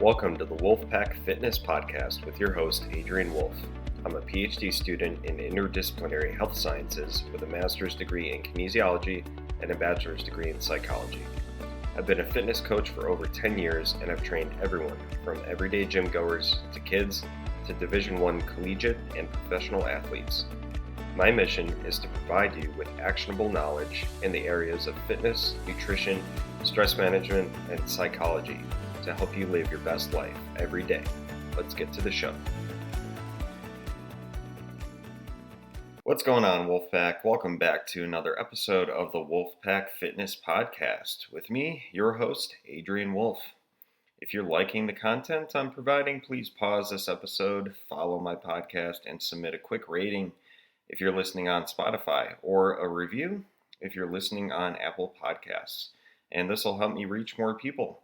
Welcome to the Wolffpack Fitness podcast with your host, Adrian Wolff. I'm a PhD student in interdisciplinary health sciences with a master's degree in kinesiology and a bachelor's degree in psychology. I've been a fitness coach for over 10 years and I've trained everyone from everyday gym goers to kids to Division I collegiate and professional athletes. My mission is to provide you with actionable knowledge in the areas of fitness, nutrition, stress management, and psychology to help you live your best life every day. Let's get to the show. What's going on, Wolffpack? Welcome back to another episode of the Wolffpack Fitness podcast with me, your host, Adrian Wolff. If you're liking the content I'm providing, please pause this episode, follow my podcast, and submit a quick rating if you're listening on Spotify, or a review if you're listening on Apple Podcasts. And this will help me reach more people.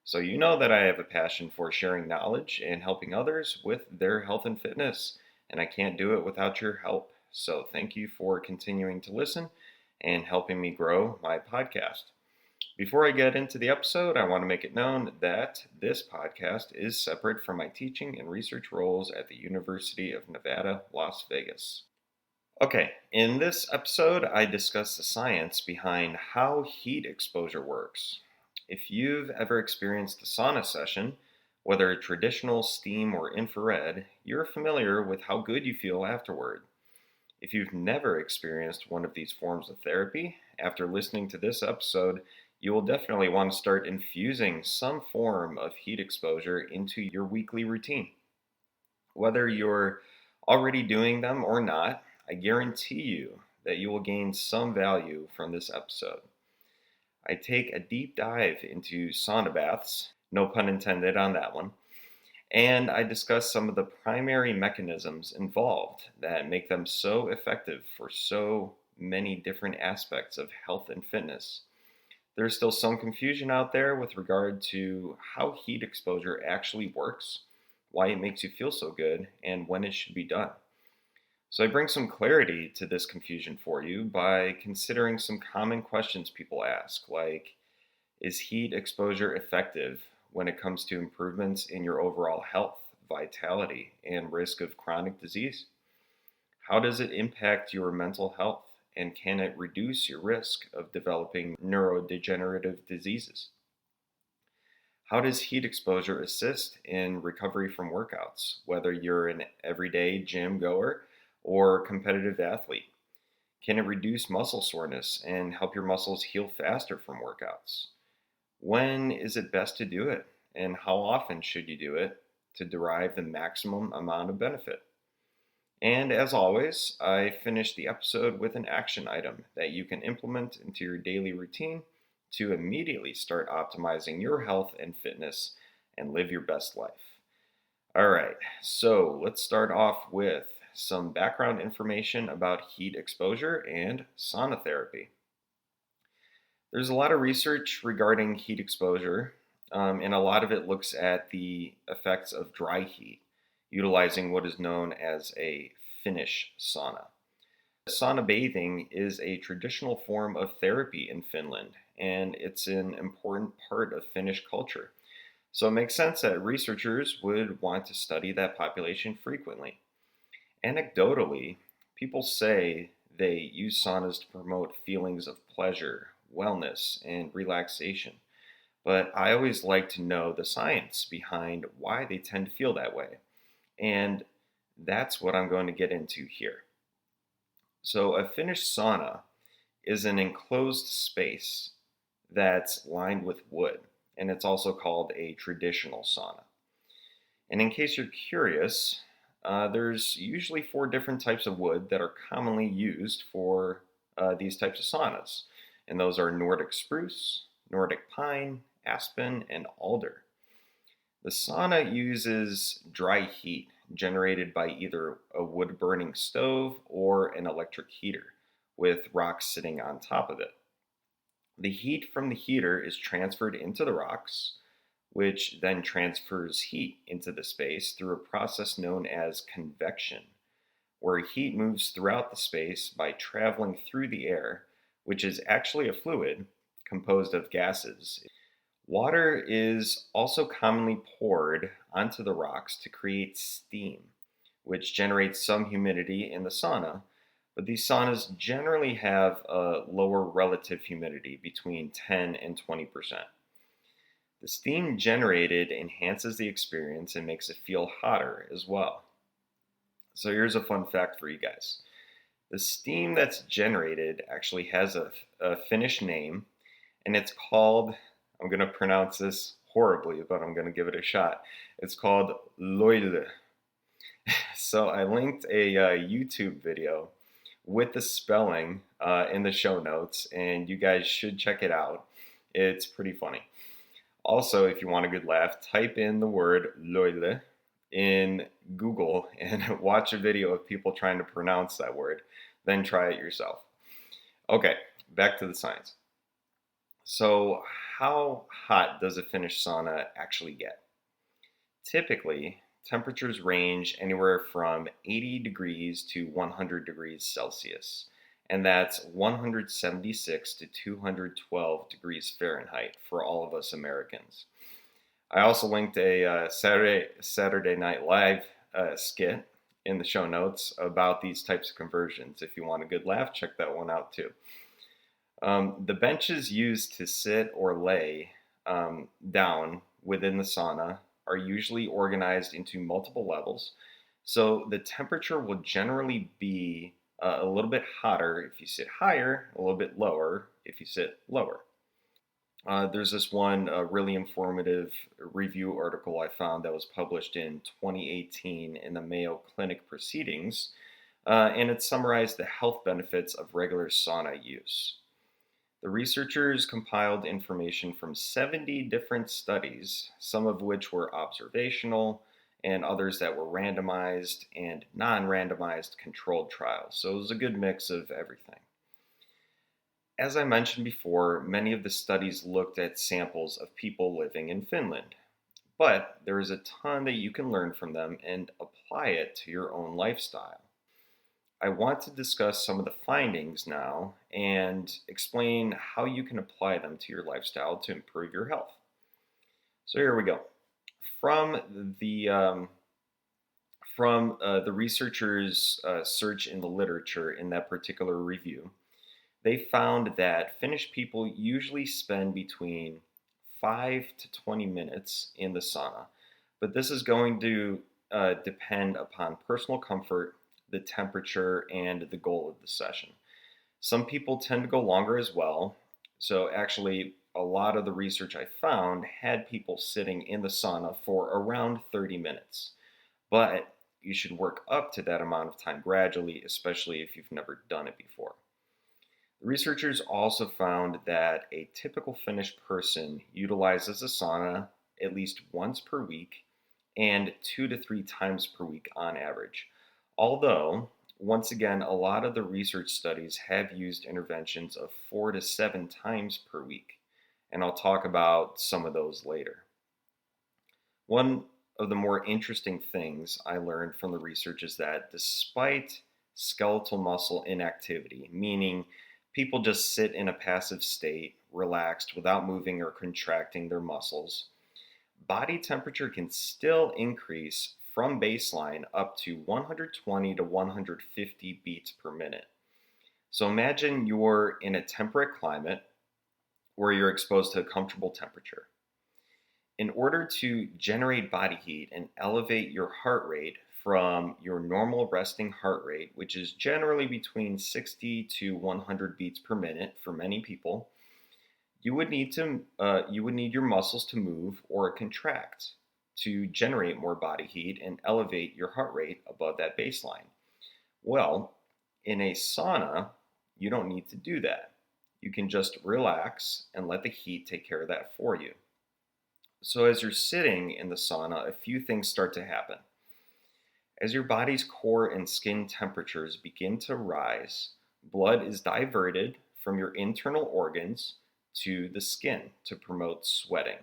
So you know that I have a passion for sharing knowledge and helping others with their health and fitness, and I can't do it without your help. So thank you for continuing to listen and helping me grow my podcast. Before I get into the episode, I want to make it known that this podcast is separate from my teaching and research roles at the University of Nevada, Las Vegas. Okay, in this episode, I discuss the science behind how heat exposure works. If you've ever experienced a sauna session, whether traditional, steam, or infrared, you're familiar with how good you feel afterward. If you've never experienced one of these forms of therapy, after listening to this episode, you will definitely want to start infusing some form of heat exposure into your weekly routine. Whether you're already doing them or not, I guarantee you that you will gain some value from this episode. I take a deep dive into sauna baths, no pun intended on that one, and I discuss some of the primary mechanisms involved that make them so effective for so many different aspects of health and fitness. There's still some confusion out there with regard to how heat exposure actually works, why it makes you feel so good, and when it should be done. So I bring some clarity to this confusion for you by considering some common questions people ask, like, is heat exposure effective when it comes to improvements in your overall health, vitality, and risk of chronic disease? How does it impact your mental health, and can it reduce your risk of developing neurodegenerative diseases? How does heat exposure assist in recovery from workouts, whether you're an everyday gym goer or competitive athlete? Can it reduce muscle soreness and help your muscles heal faster from workouts? When is it best to do it, and how often should you do it to derive the maximum amount of benefit? And as always, I finish the episode with an action item that you can implement into your daily routine to immediately start optimizing your health and fitness and live your best life. All right, so let's start off with some background information about heat exposure and sauna therapy. There's a lot of research regarding heat exposure, and a lot of it looks at the effects of dry heat, utilizing what is known as a Finnish sauna. Sauna bathing is a traditional form of therapy in Finland, and it's an important part of Finnish culture. So it makes sense that researchers would want to study that population frequently. Anecdotally, people say they use saunas to promote feelings of pleasure, wellness, and relaxation. But I always like to know the science behind why they tend to feel that way. And that's what I'm going to get into here. So a Finnish sauna is an enclosed space that's lined with wood, and it's also called a traditional sauna. And in case you're curious, there's usually 4 different types of wood that are commonly used for these types of saunas. And those are Nordic spruce, Nordic pine, aspen, and alder. The sauna uses dry heat generated by either a wood-burning stove or an electric heater, with rocks sitting on top of it. The heat from the heater is transferred into the rocks, which then transfers heat into the space through a process known as convection, where heat moves throughout the space by traveling through the air, which is actually a fluid composed of gases. Water is also commonly poured onto the rocks to create steam, which generates some humidity in the sauna, but these saunas generally have a lower relative humidity between 10 and 20%. The steam generated enhances the experience and makes it feel hotter as well. So here's a fun fact for you guys. The steam that's generated actually has a Finnish name, and it's called, I'm going to pronounce this horribly, but I'm going to give it a shot. It's called loile. So I linked a YouTube video with the spelling in the show notes, and you guys should check it out. It's pretty funny. Also, if you want a good laugh, type in the word loile in Google and watch a video of people trying to pronounce that word. Then try it yourself. Okay, back to the science. So, how hot does a Finnish sauna actually get? Typically, temperatures range anywhere from 80 degrees to 100 degrees Celsius, and that's 176 to 212 degrees Fahrenheit for all of us Americans. I also linked a Saturday Night Live skit in the show notes about these types of conversions. If you want a good laugh, check that one out too. The benches used to sit or lay down within the sauna are usually organized into multiple levels. So the temperature will generally be a little bit hotter if you sit higher, a little bit lower if you sit lower. There's this one really informative review article I found that was published in 2018 in the Mayo Clinic Proceedings, and it summarized the health benefits of regular sauna use. The researchers compiled information from 70 different studies, some of which were observational and others that were randomized and non randomized controlled trials. So it was a good mix of everything. As I mentioned before, many of the studies looked at samples of people living in Finland, but there is a ton that you can learn from them and apply it to your own lifestyle. I want to discuss some of the findings now and explain how you can apply them to your lifestyle to improve your health. So here we go. From the researchers' search in the literature in that particular review, they found that Finnish people usually spend between 5 to 20 minutes in the sauna, but this is going to depend upon personal comfort, the temperature, and the goal of the session. Some people tend to go longer as well. So actually, a lot of the research I found had people sitting in the sauna for around 30 minutes. But you should work up to that amount of time gradually, especially if you've never done it before. The researchers also found that a typical Finnish person utilizes a sauna at least once per week and 2 to 3 times per week on average. Although, once again, a lot of the research studies have used interventions of 4 to 7 times per week, and I'll talk about some of those later. One of the more interesting things I learned from the research is that despite skeletal muscle inactivity, meaning people just sit in a passive state, relaxed, without moving or contracting their muscles, body temperature can still increase from baseline up to 120 to 150 beats per minute. So imagine you're in a temperate climate where you're exposed to a comfortable temperature. In order to generate body heat and elevate your heart rate from your normal resting heart rate, which is generally between 60 to 100 beats per minute for many people, you would need your muscles to move or contract to generate more body heat and elevate your heart rate above that baseline. Well, in a sauna, you don't need to do that. You can just relax and let the heat take care of that for you. So as you're sitting in the sauna, a few things start to happen. As your body's core and skin temperatures begin to rise, blood is diverted from your internal organs to the skin to promote sweating.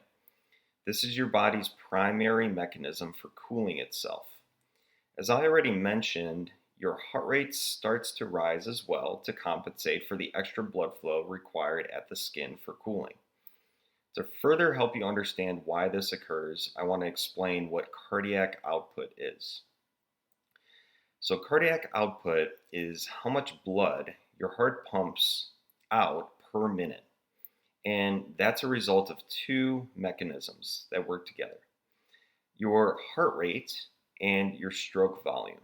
This is your body's primary mechanism for cooling itself. As I already mentioned, your heart rate starts to rise as well to compensate for the extra blood flow required at the skin for cooling. To further help you understand why this occurs, I want to explain what cardiac output is. So, cardiac output is how much blood your heart pumps out per minute. And that's a result of two mechanisms that work together: your heart rate and your stroke volume.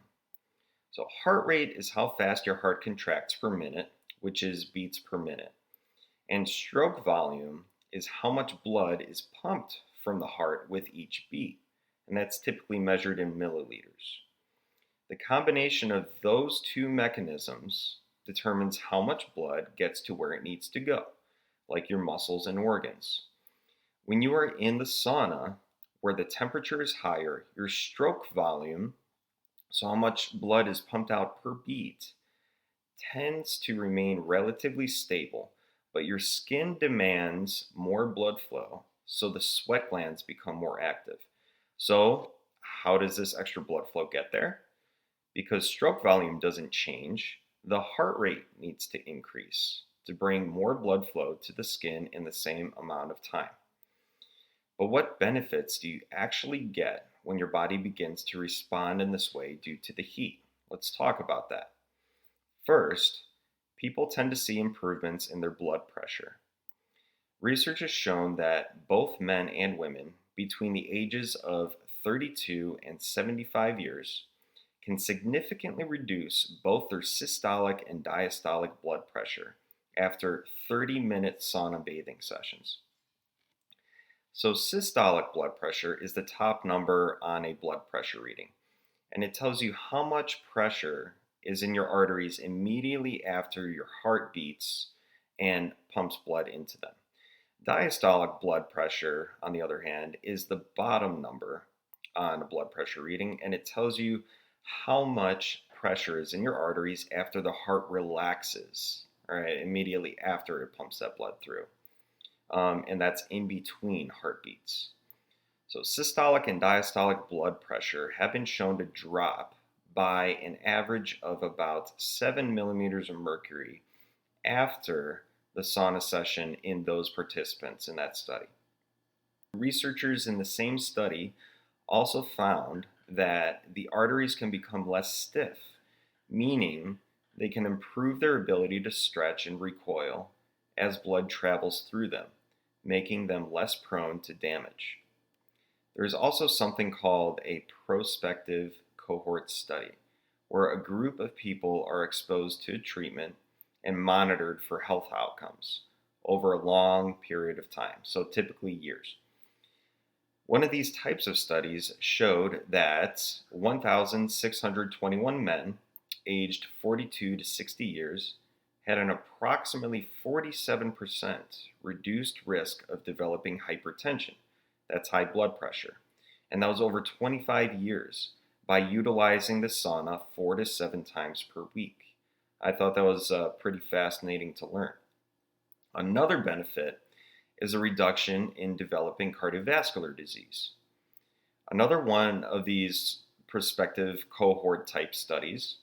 So, heart rate is how fast your heart contracts per minute, which is beats per minute. And stroke volume is how much blood is pumped from the heart with each beat. And that's typically measured in milliliters. The combination of those two mechanisms determines how much blood gets to where it needs to go, like your muscles and organs. When you are in the sauna, where the temperature is higher, your stroke volume, so how much blood is pumped out per beat, tends to remain relatively stable, but your skin demands more blood flow, so the sweat glands become more active. So, how does this extra blood flow get there? Because stroke volume doesn't change, the heart rate needs to increase to bring more blood flow to the skin in the same amount of time. But what benefits do you actually get when your body begins to respond in this way due to the heat? Let's talk about that. First, people tend to see improvements in their blood pressure. Research has shown that both men and women between the ages of 32 and 75 years can significantly reduce both their systolic and diastolic blood pressure after 30-minute sauna bathing sessions. So, systolic blood pressure is the top number on a blood pressure reading, and it tells you how much pressure is in your arteries immediately after your heart beats and pumps blood into them. Diastolic blood pressure, on the other hand, is the bottom number on a blood pressure reading, and it tells you how much pressure is in your arteries after the heart relaxes, right, immediately after it pumps that blood through. And that's in between heartbeats. So systolic and diastolic blood pressure have been shown to drop by an average of about 7 millimeters of mercury after the sauna session in those participants in that study. Researchers in the same study also found that the arteries can become less stiff, meaning they can improve their ability to stretch and recoil as blood travels through them, making them less prone to damage. There is also something called a prospective cohort study, where a group of people are exposed to treatment and monitored for health outcomes over a long period of time, so typically years. One of these types of studies showed that 1,621 men aged 42 to 60 years had an approximately 47% reduced risk of developing hypertension, that's high blood pressure, and that was over 25 years, by utilizing the sauna 4 to 7 times per week. I thought that was pretty fascinating to learn. Another benefit is a reduction in developing cardiovascular disease. Another one of these prospective cohort type studies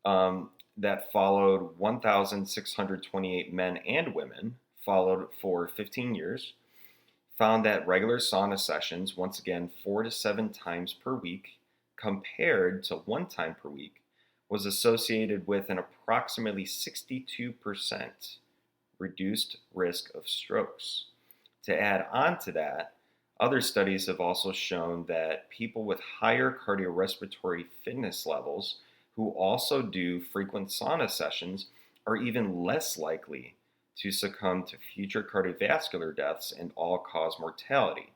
that followed 1,628 men and women, followed for 15 years, found that regular sauna sessions, once again 4 to 7 times per week, compared to 1 time per week, was associated with an approximately 62% reduced risk of strokes. To add on to that, other studies have also shown that people with higher cardiorespiratory fitness levels who also do frequent sauna sessions are even less likely to succumb to future cardiovascular deaths and all-cause mortality,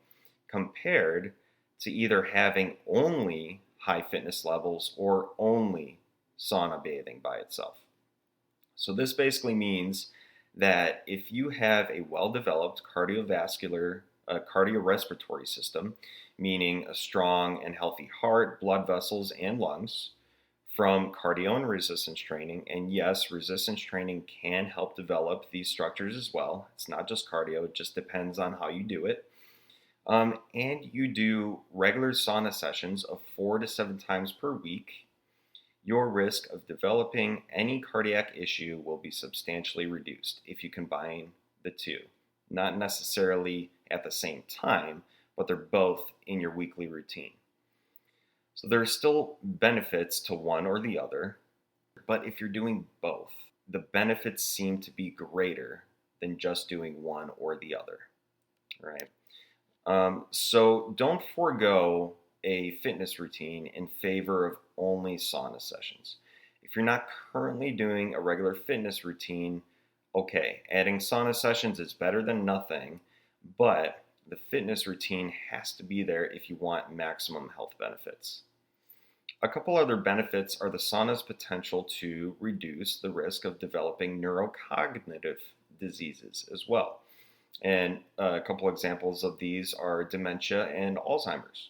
compared to either having only high fitness levels or only sauna bathing by itself. So this basically means that if you have a well-developed cardiorespiratory system, meaning a strong and healthy heart, blood vessels, and lungs, from cardio and resistance training, and yes, resistance training can help develop these structures as well. It's not just cardio, it just depends on how you do it. And you do regular sauna sessions of 4 to 7 times per week, your risk of developing any cardiac issue will be substantially reduced if you combine the two. not necessarily at the same time, but they're both in your weekly routine. So there are still benefits to one or the other, but if you're doing both, the benefits seem to be greater than just doing one or the other, right? So don't forego a fitness routine in favor of only sauna sessions. If you're not currently doing a regular fitness routine, okay, adding sauna sessions is better than nothing, but the fitness routine has to be there if you want maximum health benefits. A couple other benefits are the sauna's potential to reduce the risk of developing neurocognitive diseases as well. And a couple examples of these are dementia and Alzheimer's.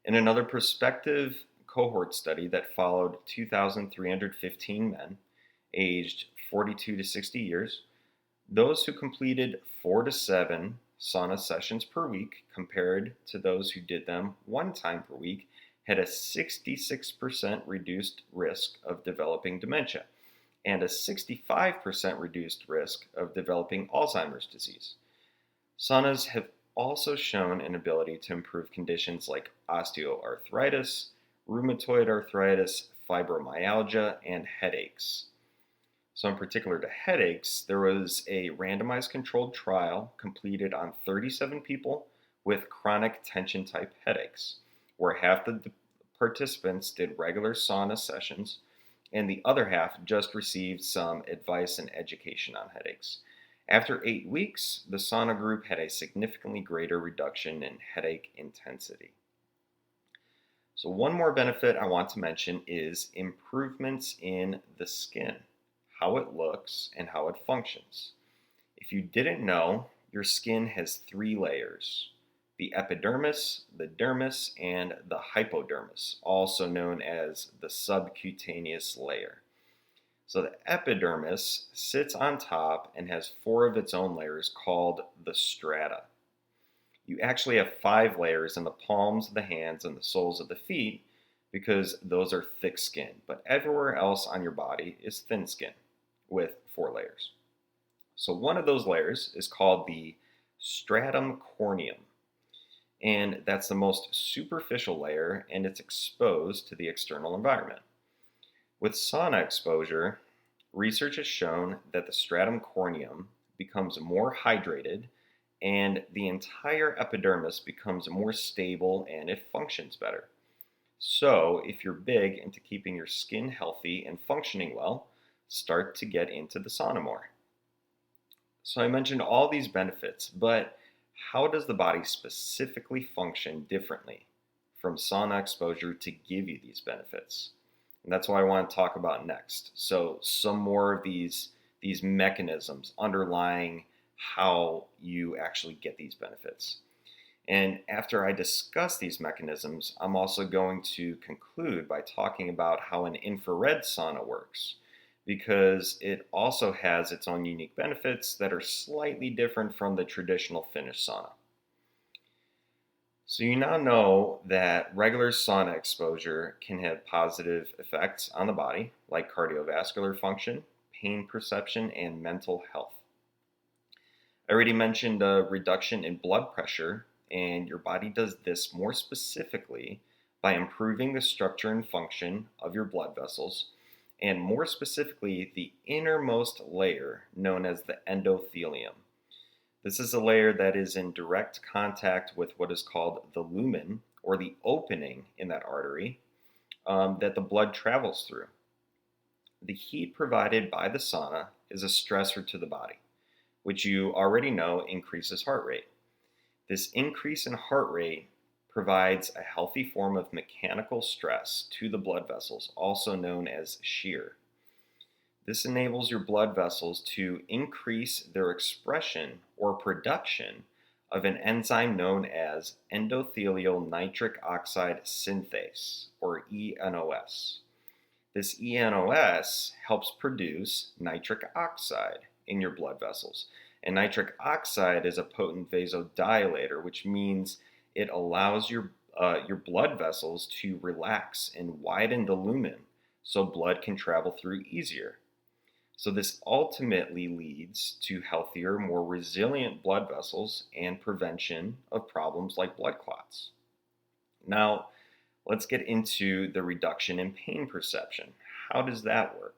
In another prospective cohort study that followed 2,315 men aged 42 to 60 years, those who completed 4 to 7 sauna sessions per week compared to those who did them one time per week had a 66% reduced risk of developing dementia and a 65% reduced risk of developing Alzheimer's disease. Saunas have also shown an ability to improve conditions like osteoarthritis, rheumatoid arthritis, fibromyalgia, and headaches. So in particular to headaches, there was a randomized controlled trial completed on 37 people with chronic tension type headaches, where half the participants did regular sauna sessions and the other half just received some advice and education on headaches. After 8 weeks, the sauna group had a significantly greater reduction in headache intensity. So one more benefit I want to mention is improvements in the skin, how it looks and how it functions. If you didn't know, your skin has 3 layers: the epidermis, the dermis, and the hypodermis, also known as the subcutaneous layer. So the epidermis sits on top and has 4 of its own layers called the strata. You actually have 5 layers in the palms of the hands and the soles of the feet because those are thick skin, but everywhere else on your body is thin skin with 4 layers. So one of those layers is called the stratum corneum, and that's the most superficial layer, and it's exposed to the external environment. With sauna exposure, research has shown that the stratum corneum becomes more hydrated and the entire epidermis becomes more stable and it functions better. So if you're big into keeping your skin healthy and functioning well, start to get into the sauna more. So I mentioned all these benefits, but how does the body specifically function differently from sauna exposure to give you these benefits? And that's what I want to talk about next. So some more of these mechanisms underlying how you actually get these benefits. And after I discuss these mechanisms, I'm also going to conclude by talking about how an infrared sauna works, because it also has its own unique benefits that are slightly different from the traditional Finnish sauna. So you now know that regular sauna exposure can have positive effects on the body, like cardiovascular function, pain perception, and mental health. I already mentioned a reduction in blood pressure, and your body does this more specifically by improving the structure and function of your blood vessels, and more specifically, the innermost layer known as the endothelium. This is a layer that is in direct contact with what is called the lumen, or the opening in that artery that the blood travels through. The heat provided by the sauna is a stressor to the body, which you already know increases heart rate. This increase in heart rate provides a healthy form of mechanical stress to the blood vessels, also known as shear. This enables your blood vessels to increase their expression or production of an enzyme known as endothelial nitric oxide synthase, or ENOS. This ENOS helps produce nitric oxide in your blood vessels. And nitric oxide is a potent vasodilator, which means it allows your blood vessels to relax and widen the lumen so blood can travel through easier. So this ultimately leads to healthier, more resilient blood vessels and prevention of problems like blood clots. Now, let's get into the reduction in pain perception. How does that work?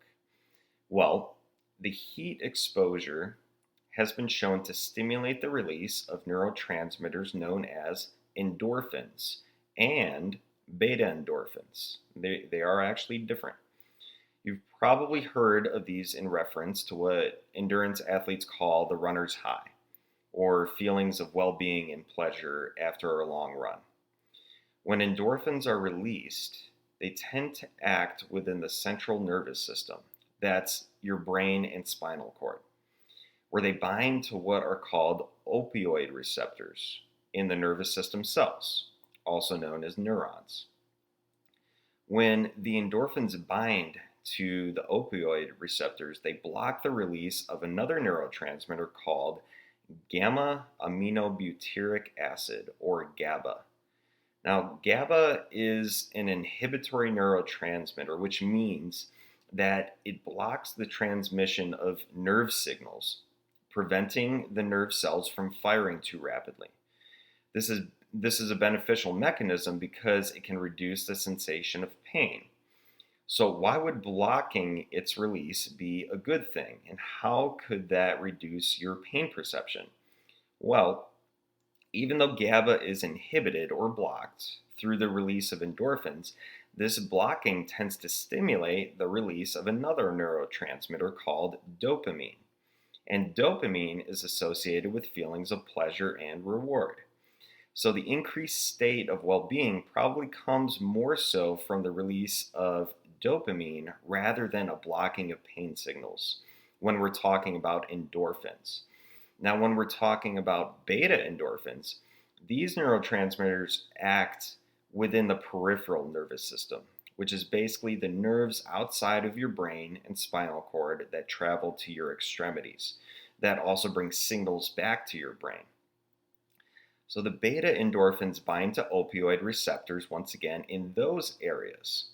Well, the heat exposure has been shown to stimulate the release of neurotransmitters known as endorphins and beta endorphins. They are actually different. You've probably heard of these in reference to what endurance athletes call the runner's high, or feelings of well being and pleasure after a long run. When endorphins are released, they tend to act within the central nervous system, that's your brain and spinal cord, where they bind to what are called opioid receptors in the nervous system cells, also known as neurons. When the endorphins bind to the opioid receptors, they block the release of another neurotransmitter called gamma aminobutyric acid, or GABA. Now, GABA is an inhibitory neurotransmitter, which means that it blocks the transmission of nerve signals, preventing the nerve cells from firing too rapidly. This is a beneficial mechanism because it can reduce the sensation of pain. So why would blocking its release be a good thing? And how could that reduce your pain perception? Well, even though GABA is inhibited or blocked through the release of endorphins, this blocking tends to stimulate the release of another neurotransmitter called dopamine. And dopamine is associated with feelings of pleasure and reward. So the increased state of well-being probably comes more so from the release of dopamine rather than a blocking of pain signals when we're talking about endorphins. Now, when we're talking about beta endorphins, these neurotransmitters act within the peripheral nervous system, which is basically the nerves outside of your brain and spinal cord that travel to your extremities. That also brings signals back to your brain. So the beta endorphins bind to opioid receptors once again in those areas.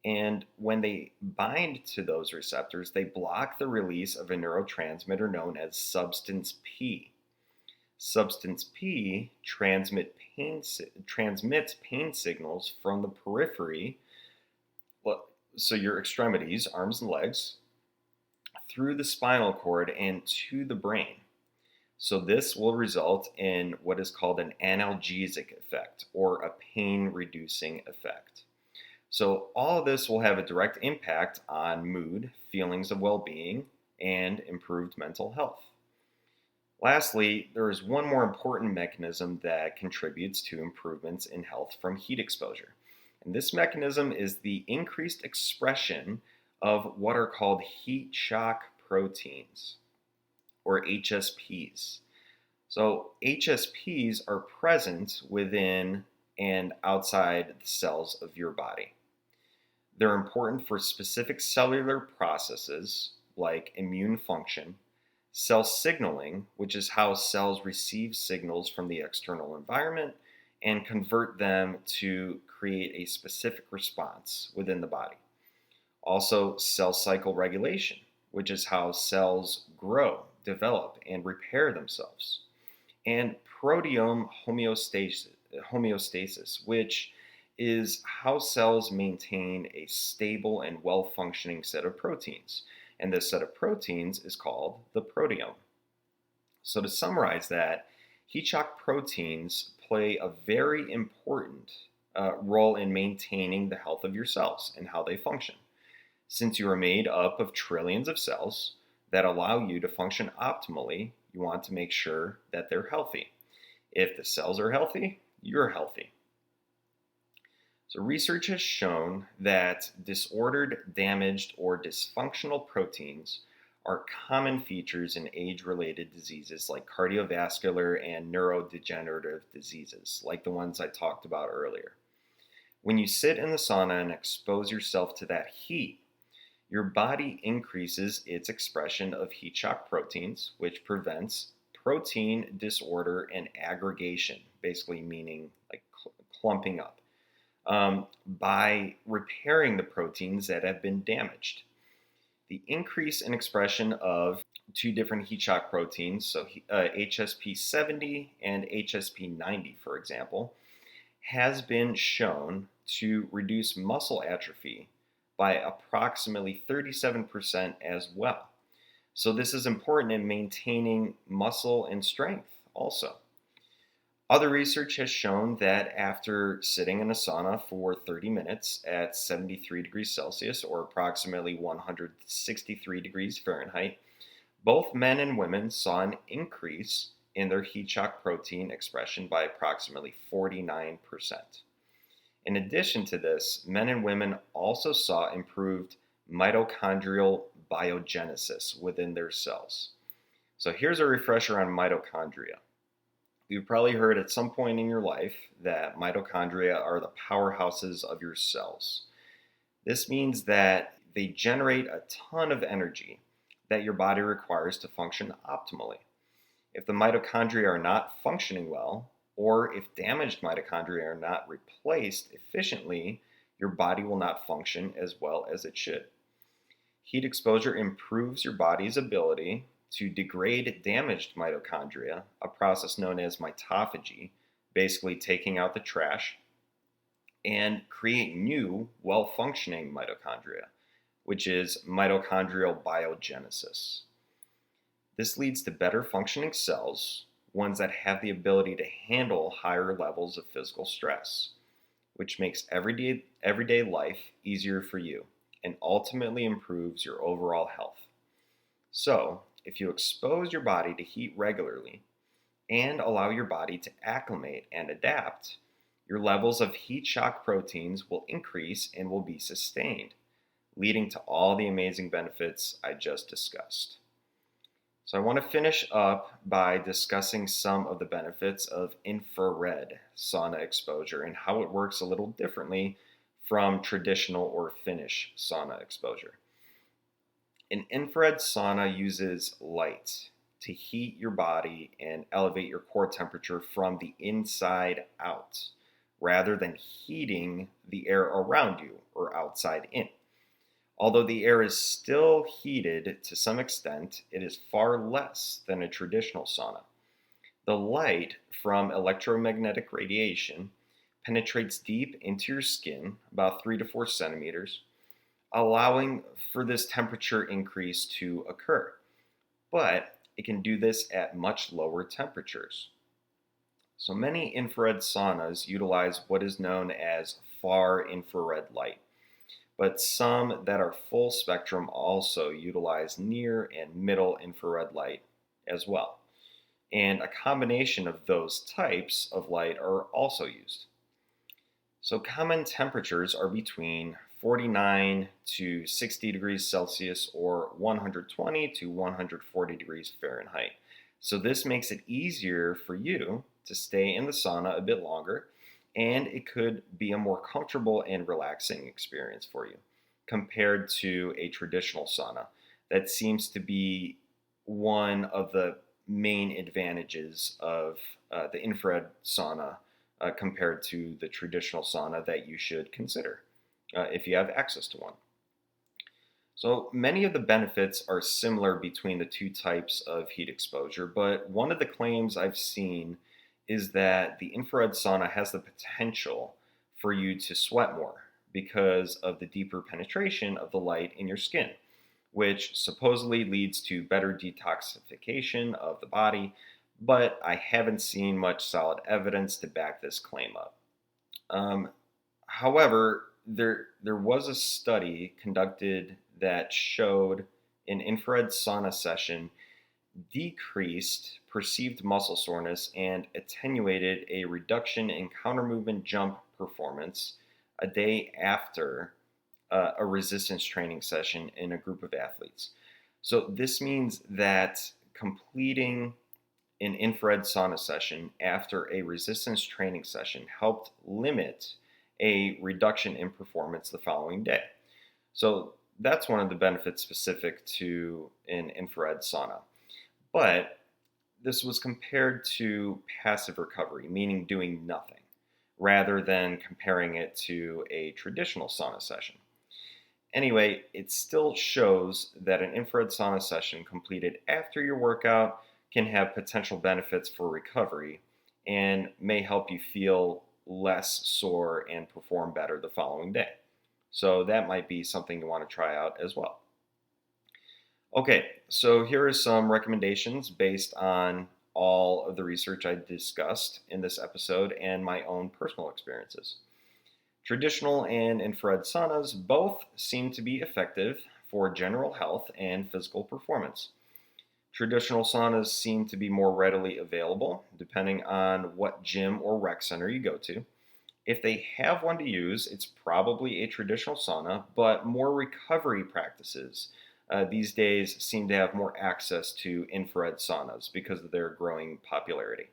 And when they bind to those receptors, they block the release of a neurotransmitter known as substance P. Substance P transmits pain signals from the periphery, so your extremities, arms and legs, through the spinal cord and to the brain. So this will result in what is called an analgesic effect, or a pain-reducing effect. So all of this will have a direct impact on mood, feelings of well-being, and improved mental health. Lastly, there is one more important mechanism that contributes to improvements in health from heat exposure. And this mechanism is the increased expression of what are called heat shock proteins, or HSPs. So HSPs are present within and outside the cells of your body. They're important for specific cellular processes like immune function, cell signaling, which is how cells receive signals from the external environment and convert them to create a specific response within the body. Also, cell cycle regulation, which is how cells grow, develop, and repair themselves. And proteome homeostasis, which is how cells maintain a stable and well-functioning set of proteins. And this set of proteins is called the proteome. So to summarize that, heat shock proteins play a very important role in maintaining the health of your cells and how they function. Since you are made up of trillions of cells that allow you to function optimally, you want to make sure that they're healthy. If the cells are healthy, you're healthy. So research has shown that disordered, damaged, or dysfunctional proteins are common features in age-related diseases like cardiovascular and neurodegenerative diseases, like the ones I talked about earlier. When you sit in the sauna and expose yourself to that heat, your body increases its expression of heat shock proteins, which prevents protein disorder and aggregation, basically meaning like clumping up, by repairing the proteins that have been damaged. The increase in expression of two different heat shock proteins, so HSP70 and HSP90, for example, has been shown to reduce muscle atrophy by approximately 37% as well. So, this is important in maintaining muscle and strength also. Other research has shown that after sitting in a sauna for 30 minutes at 73 degrees Celsius or approximately 163 degrees Fahrenheit, both men and women saw an increase in their heat shock protein expression by approximately 49%. In addition to this, men and women also saw improved mitochondrial biogenesis within their cells. So here's a refresher on mitochondria. You've probably heard at some point in your life that mitochondria are the powerhouses of your cells. This means that they generate a ton of energy that your body requires to function optimally. If the mitochondria are not functioning well, or if damaged mitochondria are not replaced efficiently, your body will not function as well as it should. Heat exposure improves your body's ability to degrade damaged mitochondria, a process known as mitophagy, basically taking out the trash, and create new, well-functioning mitochondria, which is mitochondrial biogenesis. This leads to better functioning cells, ones that have the ability to handle higher levels of physical stress, which makes everyday life easier for you and ultimately improves your overall health. So, if you expose your body to heat regularly and allow your body to acclimate and adapt, your levels of heat shock proteins will increase and will be sustained, leading to all the amazing benefits I just discussed. So I want to finish up by discussing some of the benefits of infrared sauna exposure and how it works a little differently from traditional or Finnish sauna exposure. An infrared sauna uses light to heat your body and elevate your core temperature from the inside out, rather than heating the air around you or outside in. Although the air is still heated to some extent, it is far less than a traditional sauna. The light from electromagnetic radiation penetrates deep into your skin, about 3 to 4 centimeters, allowing for this temperature increase to occur. But it can do this at much lower temperatures. So many infrared saunas utilize what is known as far infrared light, but some that are full spectrum also utilize near and middle infrared light as well. And a combination of those types of light are also used. So common temperatures are between 49 to 60 degrees Celsius or 120 to 140 degrees Fahrenheit. So this makes it easier for you to stay in the sauna a bit longer, and it could be a more comfortable and relaxing experience for you compared to a traditional sauna. That seems to be one of the main advantages of the infrared sauna compared to the traditional sauna that you should consider if you have access to one. So many of the benefits are similar between the two types of heat exposure, but one of the claims I've seen is that the infrared sauna has the potential for you to sweat more because of the deeper penetration of the light in your skin, which supposedly leads to better detoxification of the body, but I haven't seen much solid evidence to back this claim up. However, there was a study conducted that showed an infrared sauna session decreased perceived muscle soreness and attenuated a reduction in counter movement jump performance a day after a resistance training session in a group of athletes. So this means that completing an infrared sauna session after a resistance training session helped limit a reduction in performance the following day. So that's one of the benefits specific to an infrared sauna. But this was compared to passive recovery, meaning doing nothing, rather than comparing it to a traditional sauna session. Anyway, it still shows that an infrared sauna session completed after your workout can have potential benefits for recovery and may help you feel less sore and perform better the following day. So that might be something you want to try out as well. Okay, so here are some recommendations based on all of the research I discussed in this episode and my own personal experiences. Traditional and infrared saunas both seem to be effective for general health and physical performance. Traditional saunas seem to be more readily available depending on what gym or rec center you go to. If they have one to use, it's probably a traditional sauna, but more recovery practices these days seem to have more access to infrared saunas because of their growing popularity.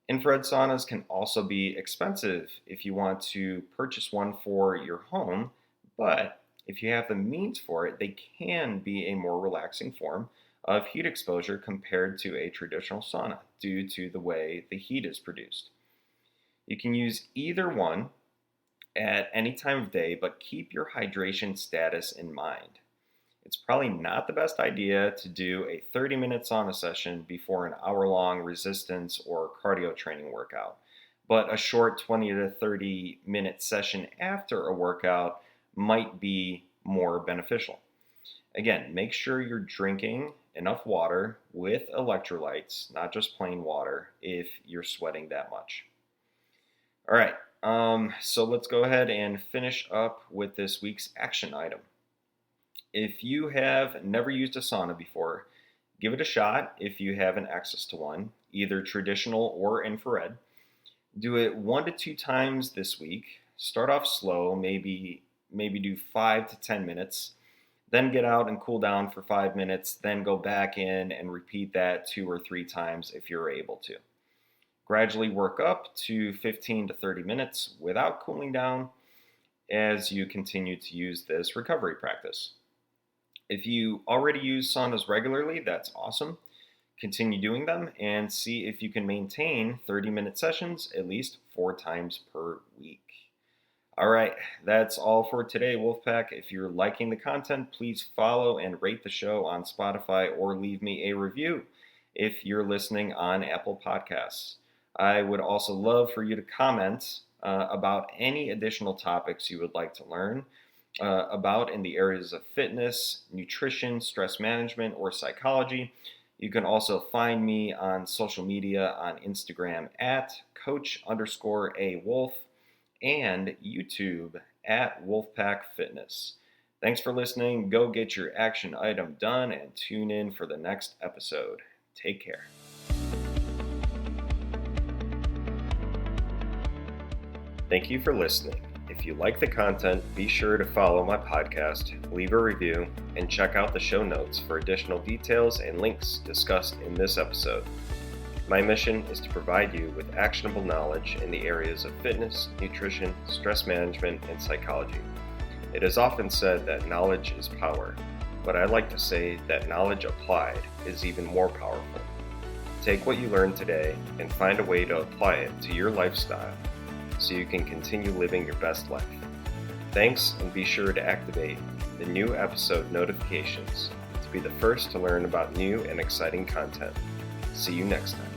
Infrared saunas can also be expensive if you want to purchase one for your home, but if you have the means for it, they can be a more relaxing form of heat exposure compared to a traditional sauna due to the way the heat is produced. You can use either one at any time of day, but keep your hydration status in mind. It's probably not the best idea to do a 30-minute sauna session before an hour-long resistance or cardio training workout, but a short 20 to 30-minute session after a workout might be more beneficial. Again, make sure you're drinking enough water with electrolytes, not just plain water, if you're sweating that much. All right, so let's go ahead and finish up with this week's action item. If you have never used a sauna before, give it a shot if you have access to one, either traditional or infrared. Do it 1 to 2 times this week. Start off slow, maybe do 5 to 10 minutes, then get out and cool down for 5 minutes, then go back in and repeat that 2 or 3 times if you're able to. Gradually work up to 15 to 30 minutes without cooling down as you continue to use this recovery practice. If you already use saunas regularly, that's awesome. Continue doing them and see if you can maintain 30-minute sessions at least 4 times per week. All right, that's all for today, Wolffpack. If you're liking the content, please follow and rate the show on Spotify or leave me a review if you're listening on Apple Podcasts. I would also love for you to comment about any additional topics you would like to learn about in the areas of fitness, nutrition, stress management, or psychology. You can also find me on social media on Instagram at coach_A_Wolf and YouTube at Wolffpack Fitness. Thanks for listening. Go get your action item done and tune in for the next episode. Take care. Thank you for listening. If you like the content, be sure to follow my podcast, leave a review, and check out the show notes for additional details and links discussed in this episode. My mission is to provide you with actionable knowledge in the areas of fitness, nutrition, stress management, and psychology. It is often said that knowledge is power, but I like to say that knowledge applied is even more powerful. Take what you learned today and find a way to apply it to your lifestyle so you can continue living your best life. Thanks, and be sure to activate the new episode notifications to be the first to learn about new and exciting content. See you next time.